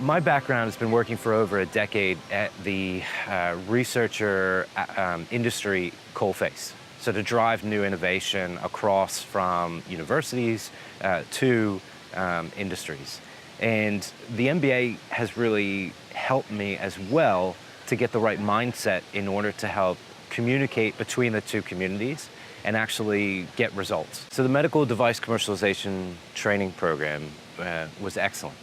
My background has been working for over a decade at the researcher industry coalface. So to drive new innovation across from universities to industries. And the MBA has really helped me as well to get the right mindset in order to help communicate between the two communities and actually get results. So the medical device commercialization training program was excellent.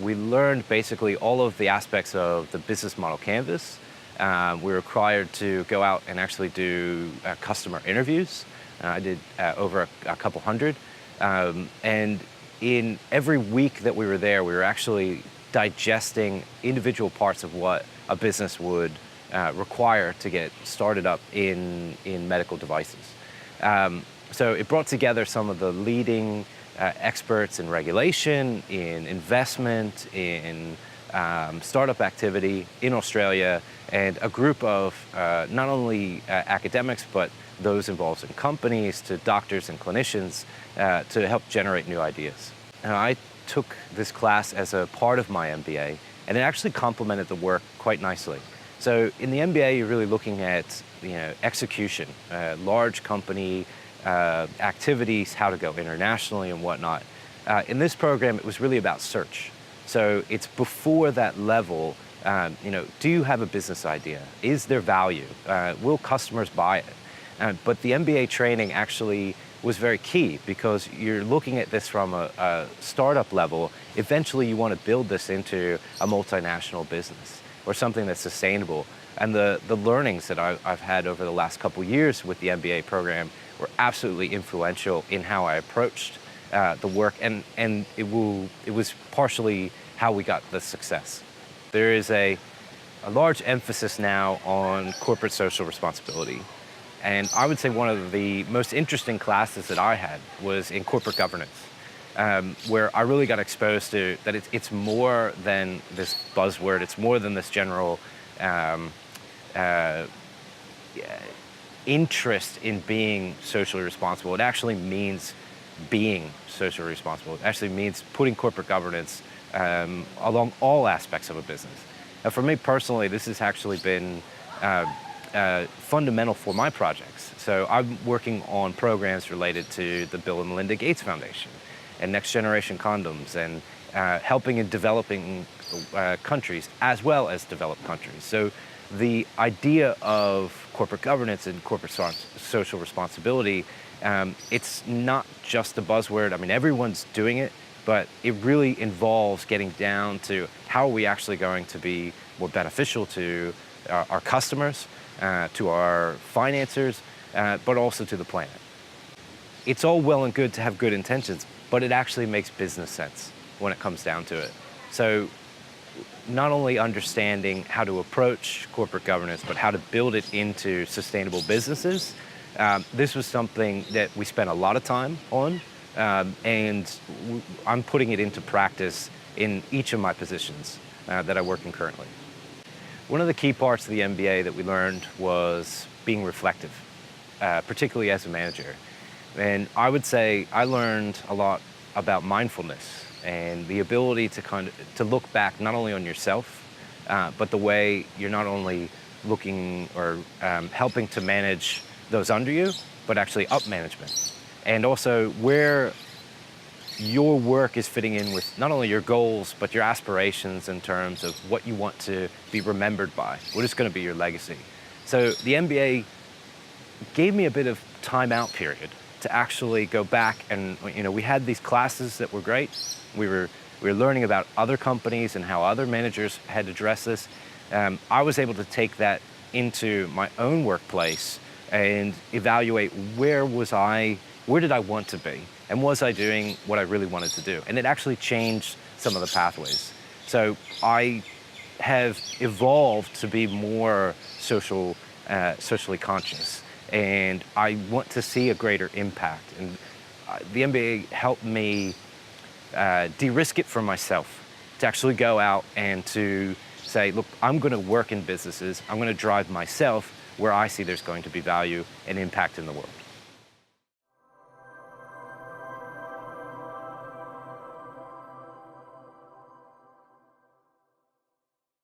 We learned basically all of the aspects of the business model canvas. We were required to go out and actually do customer interviews. I did over a couple hundred. And in every week that we were there, we were actually digesting individual parts of what a business would require to get started up in medical devices. So it brought together some of the leading experts in regulation, in investment, in startup activity in Australia, and a group of not only academics, but those involved in companies, to doctors and clinicians, to help generate new ideas. And I took this class as a part of my MBA, and it actually complemented the work quite nicely. So in the MBA, you're really looking at execution, large company activities, how to go internationally and whatnot. In this program, it was really about search. So it's before that level, do you have a business idea? Is there value? Will customers buy it? But the MBA training actually was very key, because you're looking at this from a startup level. Eventually, you want to build this into a multinational business or something that's sustainable. And the learnings that I've had over the last couple years with the MBA program were absolutely influential in how I approached the work, and it was partially how we got the success. There is a large emphasis now on corporate social responsibility. And I would say one of the most interesting classes that I had was in corporate governance, where I really got exposed to that it's more than this buzzword, it's more than this general interest in being socially responsible. It actually means being socially responsible. It actually means putting corporate governance along all aspects of a business. Now, for me personally, this has actually been fundamental for my projects. So I'm working on programs related to the Bill Melinda Gates Foundation and next generation condoms, and helping in developing countries as well as developed countries. So the idea of corporate governance and corporate social responsibility, it's not just a buzzword. I mean, everyone's doing it, but it really involves getting down to how are we actually going to be more beneficial to our customers, to our financiers, but also to the planet. It's all well and good to have good intentions, but it actually makes business sense when it comes down to it. So not only understanding how to approach corporate governance, but how to build it into sustainable businesses. This was something that we spent a lot of time on, and I'm putting it into practice in each of my positions that I work in currently. One of the key parts of the MBA that we learned was being reflective, particularly as a manager. And I would say I learned a lot about mindfulness and the ability to look back not only on yourself, but the way you're not only looking or helping to manage those under you, but actually up management. And also where your work is fitting in with not only your goals, but your aspirations in terms of what you want to be remembered by, what is going to be your legacy. So the MBA gave me a bit of time out period to actually go back, and we had these classes that were great. We were learning about other companies and how other managers had addressed this. I was able to take that into my own workplace and evaluate where did I want to be? And was I doing what I really wanted to do? And it actually changed some of the pathways. So I have evolved to be more socially conscious, and I want to see a greater impact. And the MBA helped me de-risk it for myself, to actually go out and to say, look, I'm going to work in businesses, I'm going to drive myself where I see there's going to be value and impact in the world.